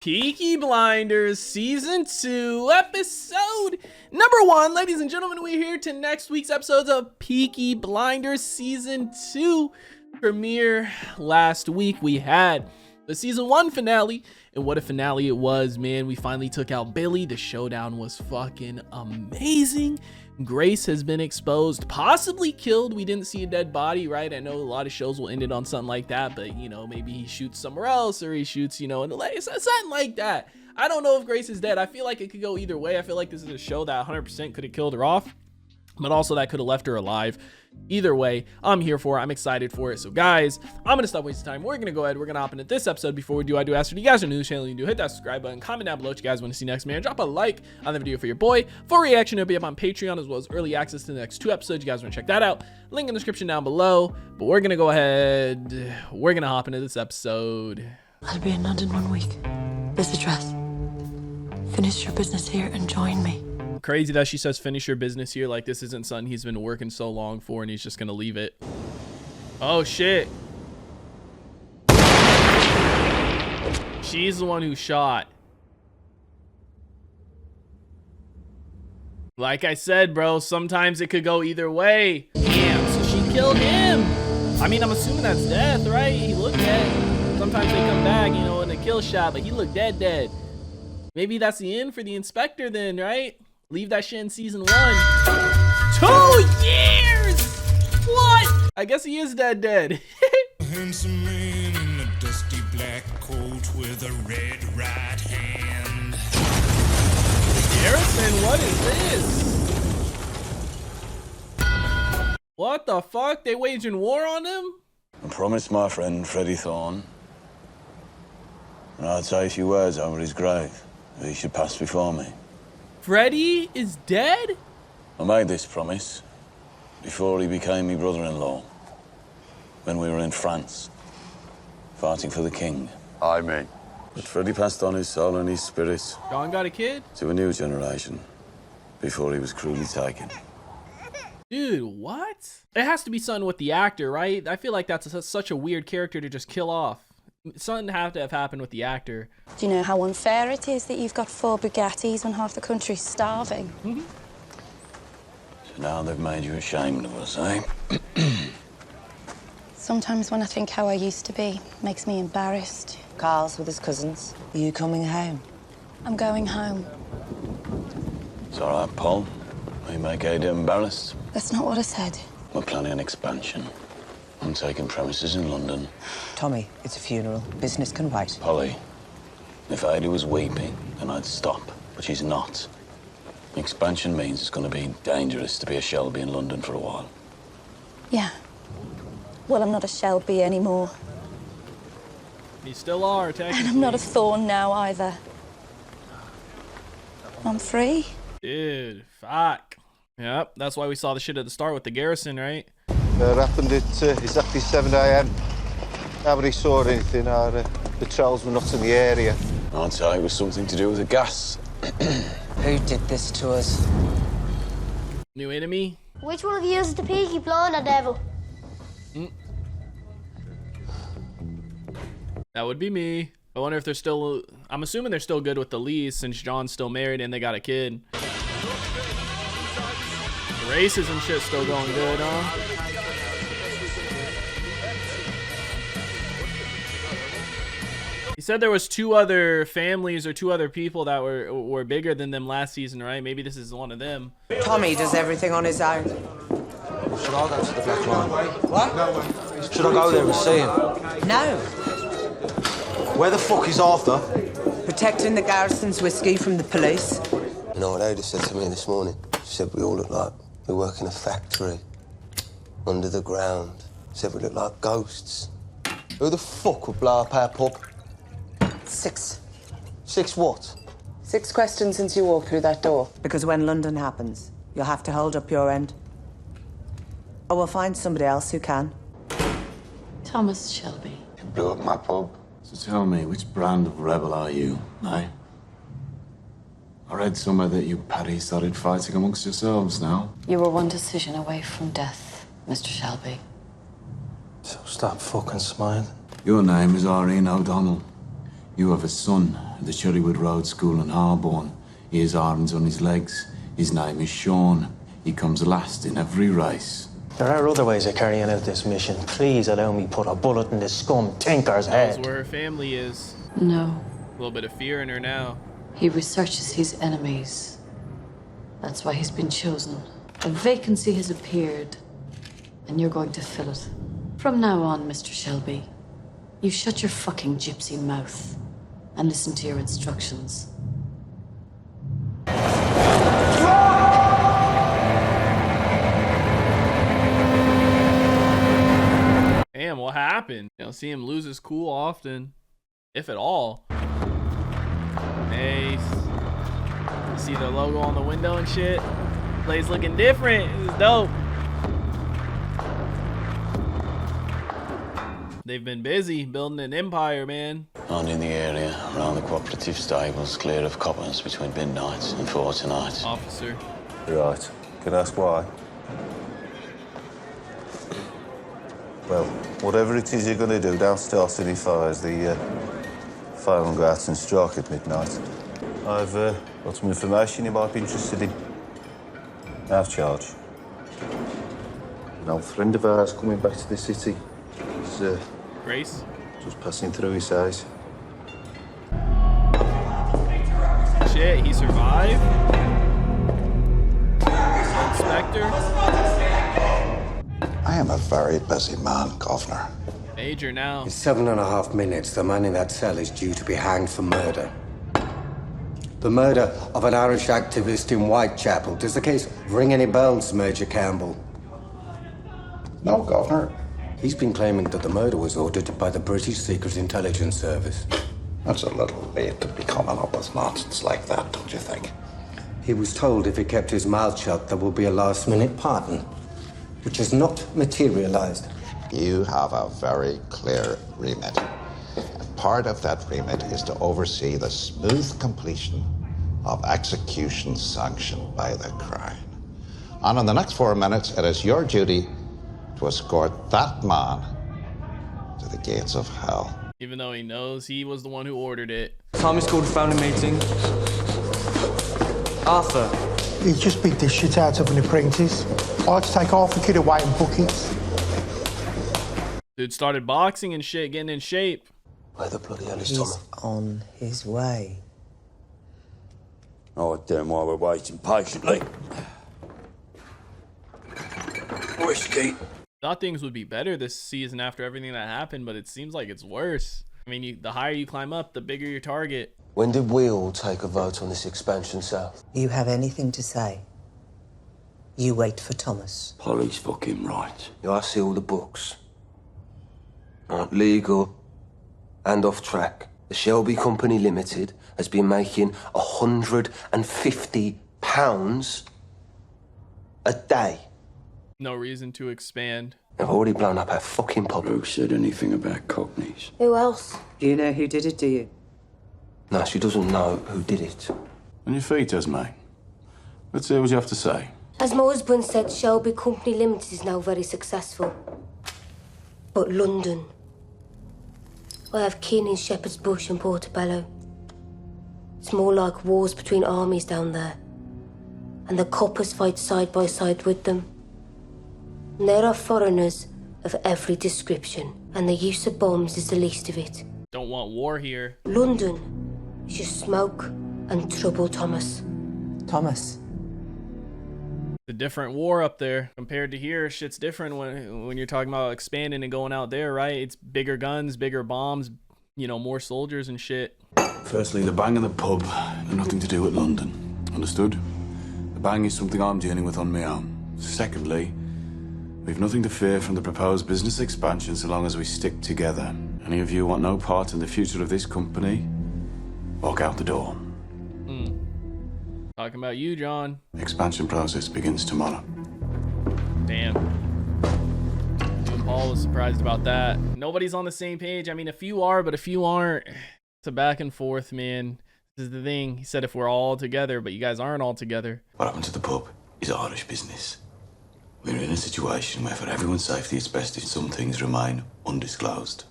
Peaky Blinders Season 2, Episode number 1. Ladies and gentlemen, we're here to next week's episodes of Peaky Blinders Season 2 premiere. Last week we had the Season 1 finale, and what a finale it was, man. We finally took out Billy. The showdown was fucking amazing. Grace has been exposed, possibly killed. We didn't see a dead body, right? I know a lot of shows will end it on something like that, but you know, maybe he shoots somewhere else, or he shoots, you know, in the leg, something like that. I don't know if Grace is dead. I feel like it could go either way. I feel like this is a show that 100% could have killed her off, but also that could have left her alive. Either way, I'm here for it. I'm excited for it. So guys, I'm gonna stop wasting time. We're gonna go ahead, we're gonna hop into this episode. Before we do, I do ask for you guys are new to the channel, you do hit that subscribe button, comment down below what you guys want to see next, man. Drop a like on the video for your boy. For reaction, it'll be up on Patreon, as well as early access to the next 2 episodes. You guys want to check that out, link in the description down below. But we're gonna go ahead, we're gonna hop into this episode. I'll be in London 1 week. This address. Finish your business here and join me. Crazy that she says finish your business here, like this isn't something he's been working so long for and he's just gonna leave it. Oh shit, she's the one who shot. Like I said, bro, sometimes it could go either way. Damn, so she killed him. I mean, I'm assuming that's death, right? He looked dead. Sometimes they come back, you know, in a kill shot, but he looked dead. Maybe that's the end for the inspector then, right? Leave that shit in season 1. 2 years! What? I guess he is dead. Handsome man in a dusty black coat with a red right hand. Garrison, what is this? What the fuck? They waging war on him? I promised my friend Freddie Thorne, and I'd say a few words over his grave if he should pass before me. Freddie is dead? I made this promise before he became my brother-in-law, when we were in France, fighting for the king. Aye, mate. But Freddie passed on his soul and his spirit John got a kid? to a new generation before he was cruelly taken. Dude, what? It has to be something with the actor, right? I feel like that's such a weird character to just kill off. Something had to have happened with the actor. Do you know how unfair it is that you've got 4 Bugattis when half the country's starving? So now they've made you ashamed of us, eh? Sometimes when I think how I used to be, it makes me embarrassed. Carl's with his cousins. Are you coming home? I'm going home. It's all right, Paul. We make Ada embarrassed. That's not what I said. We're planning an expansion. I'm taking premises in London. Tommy, it's a funeral. Business can wait. Polly, if Ada was weeping, then I'd stop, but she's not. Expansion means it's going to be dangerous to be a Shelby in London for a while. Yeah. Well, I'm not a Shelby anymore. You still are, technically. And I'm not a Thorne now, either. I'm free. Dude, fuck. Yep, that's why we saw the shit at the start with the Garrison, right? It happened at exactly 7 a.m. Nobody saw anything. Our patrols were not in the area. I'd say it was something to do with the gas. Who did this to us? New enemy? Which one of you is the Peaky Blinder devil? That would be me. I wonder if they're still... I'm assuming they're still good with the lease since John's still married and they got a kid. The racism shit's still going good, huh? He said there was 2 other families or 2 other people that were bigger than them last season, right? Maybe this is one of them. Tommy does everything on his own. Should I go to the Black Line? What? Should I go there and see him? No. Where the fuck is Arthur? Protecting the Garrison's whiskey from the police. You know what Ada said to me this morning? She said we all look like we work in a factory, under the ground. She said we look like ghosts. Who the fuck would blow up our pub? 6. 6 what? 6 questions since you walked through that door. Because when London happens, you'll have to hold up your end. Or we'll find somebody else who can. Thomas Shelby. You blew up my pub. So tell me, which brand of rebel are you, eh? I read somewhere that you Paddy started fighting amongst yourselves now. You were one decision away from death, Mr. Shelby. So stop fucking smiling. Your name is Irene O'Donnell. You have a son at the Cherrywood Road School in Harborne. He has irons on his legs. His name is Sean. He comes last in every race. There are other ways of carrying out this mission. Please allow me put a bullet in this scum tinker's head. Knows where her family is. No. A little bit of fear in her now. He researches his enemies. That's why he's been chosen. A vacancy has appeared, and you're going to fill it. From now on, Mr. Shelby, you shut your fucking gypsy mouth and listen to your instructions. Damn, what happened? You don't see him lose his cool often, if at all. Nice. See the logo on the window and shit. Place looking different. This is dope. They've been busy building an empire, man. And in the area around the cooperative stables, clear of coppers between midnight and 4 tonight. Officer. Right. Can I ask why? Well, whatever it is you're going to do, don't start any fires. The fire will go out and strike at midnight. I've got some information you might be interested in. Out of charge. An old friend of ours coming back to the city. He's Grace? just passing through, he says. Shit, he survived? Inspector? I am a very busy man, Governor. Major now. In 7.5 minutes, the man in that cell is due to be hanged for murder. The murder of an Irish activist in Whitechapel. Does the case ring any bells, Major Campbell? No, Governor. He's been claiming that the murder was ordered by the British Secret Intelligence Service. That's a little late to be coming up with nonsense like that, don't you think? He was told if he kept his mouth shut, there will be a last-minute pardon, which has not materialized. You have a very clear remit. Part of that remit is to oversee the smooth completion of execution sanctioned by the Crown. And in the next 4 minutes, it is your duty to escort that man to the gates of hell. Even though he knows he was the one who ordered it. Tommy's called a family meeting. Arthur. He just beat the shit out of an apprentice. I had to take half a kid away in buckets. Dude started boxing and shit, getting in shape. Where the bloody hell is He's Tommy? on his way. Oh, damn, while we're waiting patiently. Whiskey. Thought things would be better this season after everything that happened, but it seems like it's worse. I mean, the higher you climb up, the bigger your target. When did we all take a vote on this expansion south? You have anything to say? You wait for Thomas. Polly's fucking right. Yeah, I see all the books. Right, legal and off track. The Shelby Company Limited has been making £150 a day. No reason to expand. They've already blown up our fucking pub. Who said anything about Cockneys? Who else? Do you know who did it, do you? No, she doesn't know who did it. On your feet, Esme. Let's hear what you have to say. As my husband said, Shelby Company Limited is now very successful. But London. I have kin in Shepherd's Bush and Portobello. It's more like wars between armies down there. And the coppers fight side by side with them. And there are foreigners of every description, and the use of bombs is the least of it. Don't want war here. London is just smoke and trouble, Thomas. Thomas. A different war up there compared to here. Shit's different when you're talking about expanding and going out there, right? It's bigger guns, bigger bombs, you know, more soldiers and shit. Firstly, the bang and the pub have nothing to do with London. Understood? The bang is something I'm dealing with on my own. Secondly, we've nothing to fear from the proposed business expansion so long as we stick together. Any of you want no part in the future of this company, walk out the door. Talking about you, John. Expansion process begins tomorrow. Damn. Even Paul was surprised about that. Nobody's on the same page. I mean, a few are, but a few aren't. It's a back and forth, man. This is the thing. He said if we're all together, but you guys aren't all together. What happened to the pub is Irish business. We're in a situation where for everyone's safety it's best if some things remain undisclosed.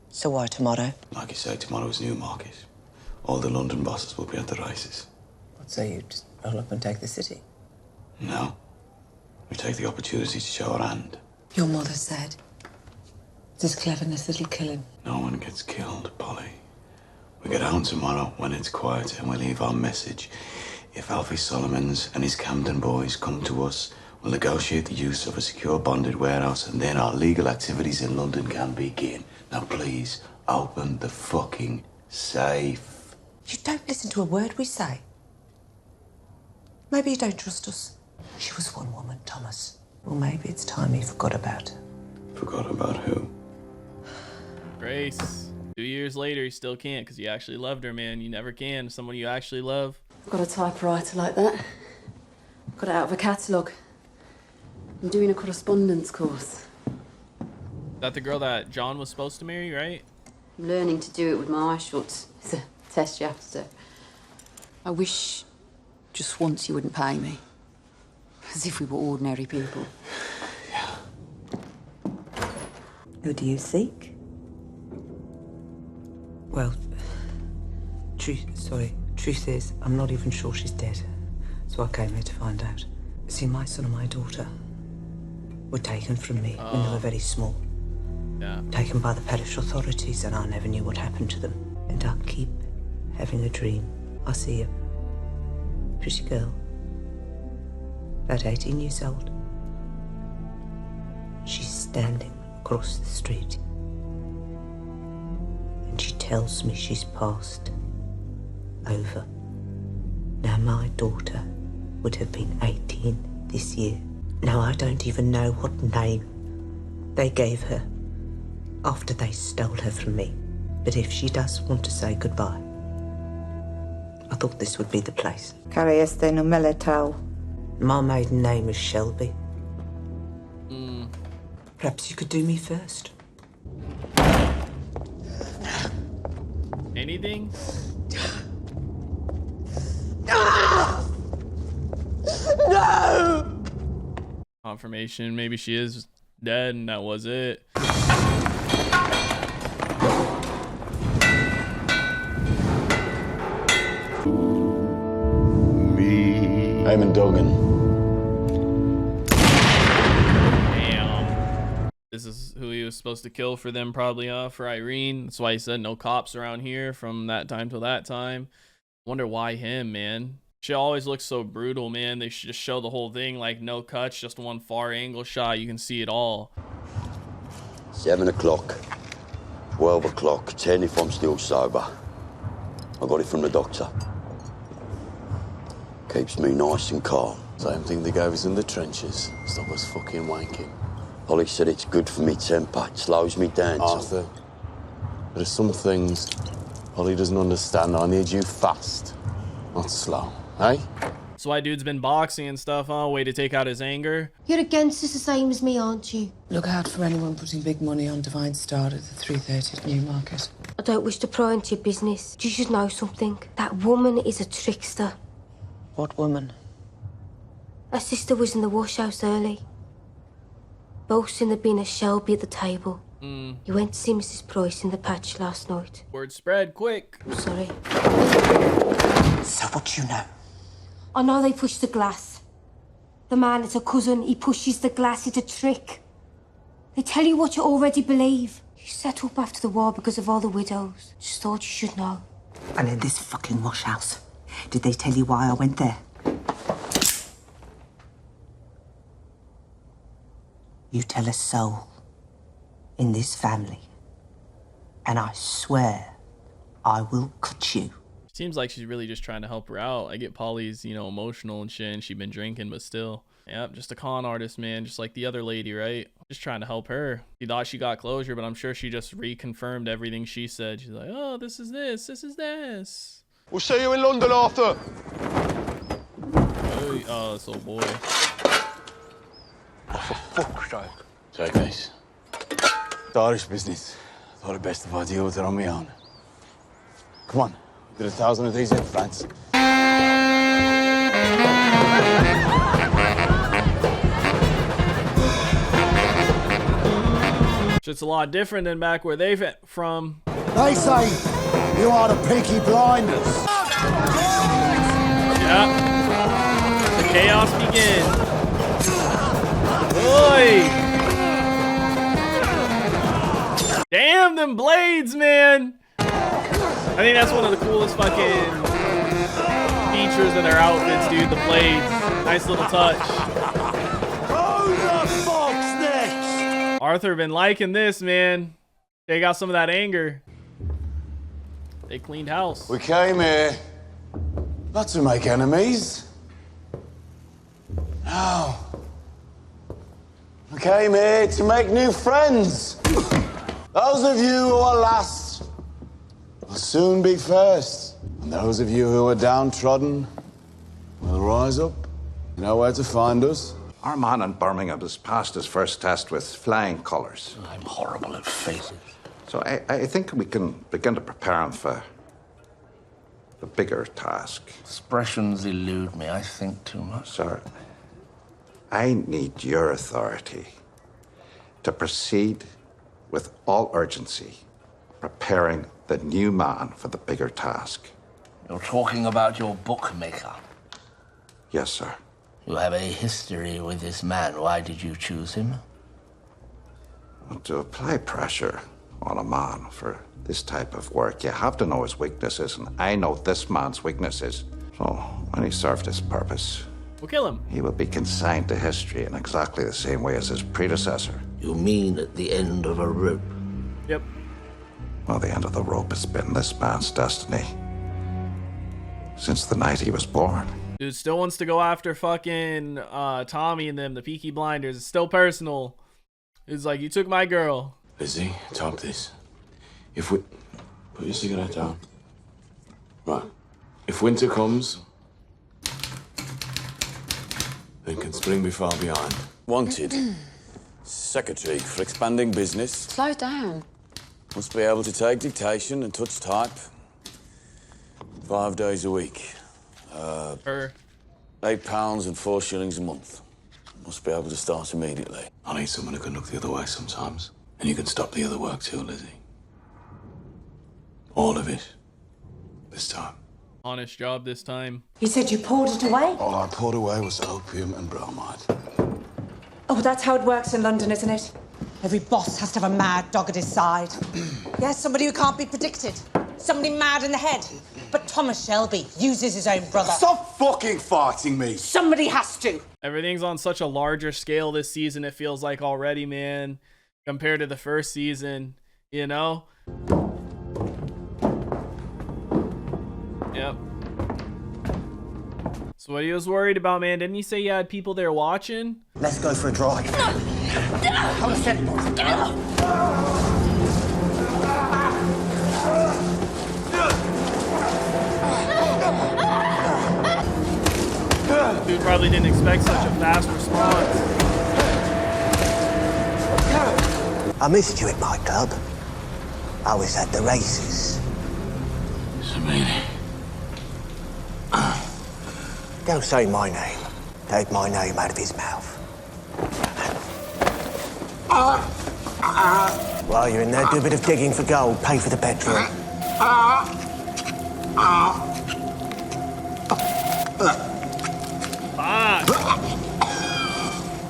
So why tomorrow? Like you say, tomorrow is Newmarket. all the London bosses will be at the races. What, so you just roll up and take the city? No. We take the opportunity to show our hand. Your mother said, this cleverness that'll kill him. No one gets killed, Polly. We get out tomorrow when it's quiet and we leave our message. If Alfie Solomons and his Camden boys come to us, we'll negotiate the use of a secure bonded warehouse and then our legal activities in London can begin. Now please, open the fucking safe. You don't listen to a word we say. Maybe you don't trust us. She was one woman, Thomas. Well, maybe it's time you forgot about her. Forgot about who? Grace. 2 years later, you still can't because you actually loved her, man. You never can. Someone you actually love. I've got a typewriter like that. Got it out of a catalogue. I'm doing a correspondence course. Is that the girl that John was supposed to marry, right? I'm learning to do it with my eyes shut. It's a test you have to do. I wish just once you wouldn't pay me. As if we were ordinary people. Who do you seek? Well, truth is, I'm not even sure she's dead. So I came here to find out. See, my son and my daughter were taken from me when they were very small. Yeah. Taken by the parish authorities, and I never knew what happened to them. And I keep having a dream. I see a pretty girl, about 18 years old. She's standing across the street. And she tells me she's passed over. Now, my daughter would have been 18 this year. Now, I don't even know what name they gave her after they stole her from me. But if she does want to say goodbye, I thought this would be the place. Care este numele tău? My maiden name is Shelby. Perhaps you could do me first. Anything? No! Confirmation. Maybe she is dead and that was it. Eamon Duggan. Damn. This is who he was supposed to kill for them, probably, for Irene. That's why he said no cops around here from that time till that time. Wonder why him, man. She always looks so brutal, man. They should just show the whole thing, like no cuts, just one far angle shot. You can see it all. 7 o'clock, 12 o'clock, 10 if I'm still sober. I got it from the doctor. Keeps me nice and calm. Same thing they gave us in the trenches. Stop us fucking wanking. Polly said it's good for me temper. It slows me down. Arthur, there are some things Polly doesn't understand. I need you fast, not slow. Hey? That's why dude's been boxing and stuff, huh? Way to take out his anger. You're against us the same as me, aren't you? Look out for anyone putting big money on Divine Star at the 3:30 at Newmarket. I don't wish to pry into your business. You should know something. That woman is a trickster. What woman? Her sister was in the wash house early. Boasting there'd been a Shelby at the table. You went to see Mrs. Price in the patch last night. Word spread quick. I'm sorry. So what do you know? I know they pushed the glass. The man is a cousin. He pushes the glass. It's a trick. They tell you what you already believe. You set up after the war because of all the widows. Just thought you should know. And in this fucking wash house, did they tell you why I went there? You tell a soul in this family, and I swear I will cut you. Seems like she's really just trying to help her out. I get Polly's, you know, emotional and shit, and she's been drinking, but still. Yep, just a con artist, man, just like the other lady, right? Just trying to help her. She thought she got closure, but I'm sure she just reconfirmed everything she said. She's like, oh, this is this is this. We'll see you in London, Arthur. Oh, this old boy. Oh, for fuck's sake. Take this. It's Irish business. Thought it best if I deal with it on my own. Come on, did 1,000 of these in France. Shit's a lot different than back where they've from. They say You are the Peaky Blinders. Yeah. The chaos begins. Oi! Damn them blades, man! I think that's one of the coolest fucking features of their outfits, dude. The blades. Nice little touch. Who the fuck's next? Arthur been liking this, man. They got some of that anger. They cleaned house. We came here not to make enemies. No. We came here to make new friends. Those of you who are last will soon be first. And those of you who are downtrodden will rise up. You know where to find us. Our man in Birmingham has passed his first test with flying colours. I'm horrible at faces. So I think we can begin to prepare him for the bigger task. Expressions elude me. I think too much. Sir, I need your authority to proceed with all urgency, preparing the new man for the bigger task. You're talking about your bookmaker. Yes, sir. You have a history with this man. Why did you choose him? To apply pressure on a man for this type of work, you have to know his weaknesses, and I know this man's weaknesses. So when he served his purpose, we'll kill him. He will be consigned to history in exactly the same way as his predecessor. You mean at the end of a rope? Yep. Well, the end of the rope has been this man's destiny since the night he was born. Dude still wants to go after fucking Tommy and them, the Peaky Blinders. It's still personal. It's like, you took my girl. Lizzie, talk this. If we... Put your cigarette down. Right. If winter comes, then can spring be far behind. Wanted. Secretary for expanding business. Slow down. Must be able to take dictation and touch type. 5 days a week. £8 and 4 shillings a month. Must be able to start immediately. I need someone who can look the other way sometimes. And you can stop the other work too, Lizzie. All of it. This time. Honest job this time. You said you poured it away? All I poured away was opium and bromide. Oh, that's how it works in London, isn't it? Every boss has to have a mad dog at his side. Yes, somebody who can't be predicted. Somebody mad in the head. But Thomas Shelby uses his own brother. Stop fucking fighting me! Somebody has to! Everything's on such a larger scale this season, it feels like already, man. Compared to the first season, you know? Yep. So what he was worried about, man, didn't he say you had people there watching? Let's go for a drive. No! Hold a second. Get up! Dude probably didn't expect such a fast response. I missed you at my club. I was at the races. Samini. Don't say my name. Take my name out of his mouth. While you're in there, do a bit of digging for gold. Pay for the petrol.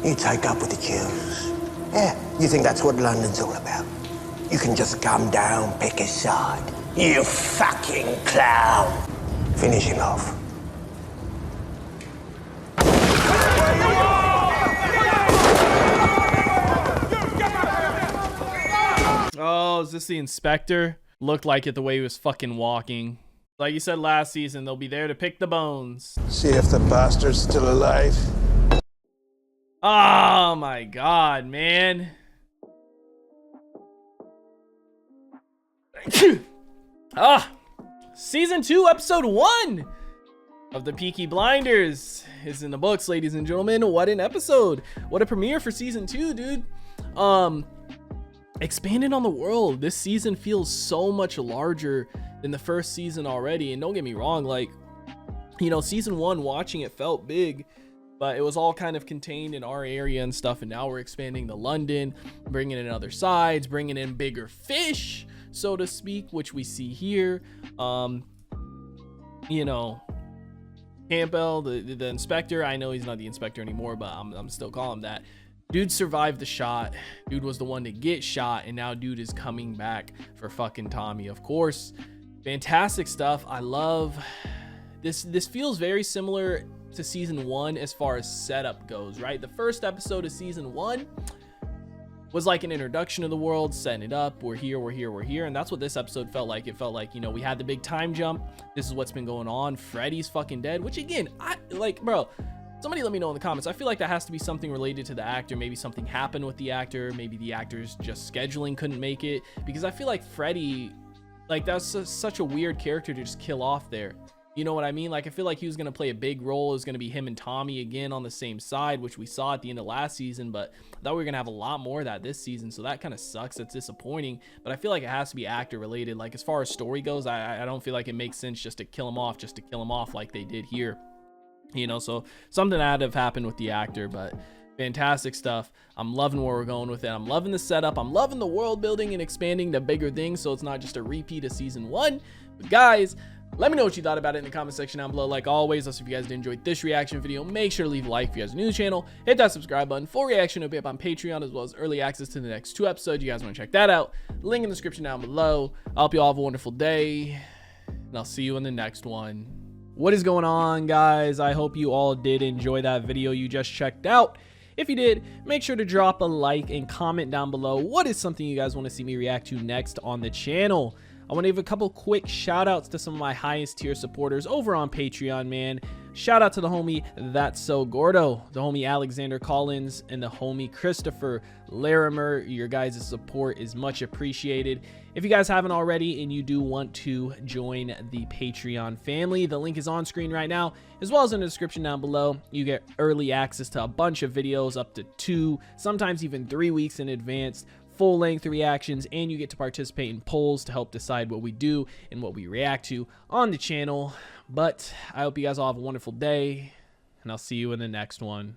You take up with the Jews. Yeah, you think that's what London's all about? You can just come down, pick a side. You fucking clown. Finish him off. Oh, is this the inspector? Looked like it the way he was fucking walking. Like you said last season, they'll be there to pick the bones. See if the bastard's still alive. Oh my god, man. Season 2, episode 1 of the Peaky Blinders is in the books, ladies and gentlemen. What an episode. What a premiere for season 2, dude. Expanding on the world. This season feels so much larger than the first season already. And don't get me wrong, like, you know, season 1, watching it felt big, but it was all kind of contained in our area and stuff. And now we're expanding to London, bringing in other sides, bringing in bigger fish. so to speak, which we see here. You know, Campbell, the inspector, I know he's not the inspector anymore, but I'm still calling him that. Dude survived the shot. Dude was the one to get shot, and now dude is coming back for fucking Tommy, of course. Fantastic stuff. I love this. This feels very similar to season 1 as far as setup goes, right? The first episode of season 1 was like an introduction to the world, setting it up. We're here. And that's what this episode felt like. It felt like, you know, we had the big time jump. This is what's been going on. Freddy's fucking dead, which again, I like, bro, somebody let me know in the comments. I feel like that has to be something related to the actor. Maybe something happened with the actor. Maybe the actor's just scheduling couldn't make it, because I feel like Freddy, like, that's such a weird character to just kill off there. You know what I mean? Like, I feel like he was going to play a big role. It was going to be him and Tommy again on the same side, which we saw at the end of last season, but I thought we were going to have a lot more of that this season, so that kind of sucks. It's disappointing, but I feel like it has to be actor related. Like, as far as story goes, I don't feel like it makes sense just to kill him off like they did here. You know, so something had to have happened with the actor, but fantastic stuff. I'm loving where we're going with it. I'm loving the setup. I'm loving the world building and expanding to bigger things, so it's not just a repeat of season 1. But guys, let me know what you thought about it in the comment section down below. Like always, if you guys did enjoy this reaction video, make sure to leave a like if you guys are new to the channel. Hit that subscribe button. Full reaction will be up on Patreon, as well as early access to the next 2 episodes. You guys want to check that out? Link in the description down below. I hope you all have a wonderful day, and I'll see you in the next one. What is going on, guys? I hope you all did enjoy that video you just checked out. If you did, make sure to drop a like and comment down below what is something you guys want to see me react to next on the channel. I want to give a couple quick shout outs to some of my highest tier supporters over on Patreon, man. Shout out to the homie That's So Gordo, the homie Alexander Collins, and the homie Christopher Larimer. Your guys' support is much appreciated. If you guys haven't already and you do want to join the Patreon family, the link is on screen right now, as well as in the description down below. You get early access to a bunch of videos, up to 2, sometimes even 3 weeks in advance, full-length reactions, and you get to participate in polls to help decide what we do and what we react to on the channel. But I hope you guys all have a wonderful day, and I'll see you in the next one.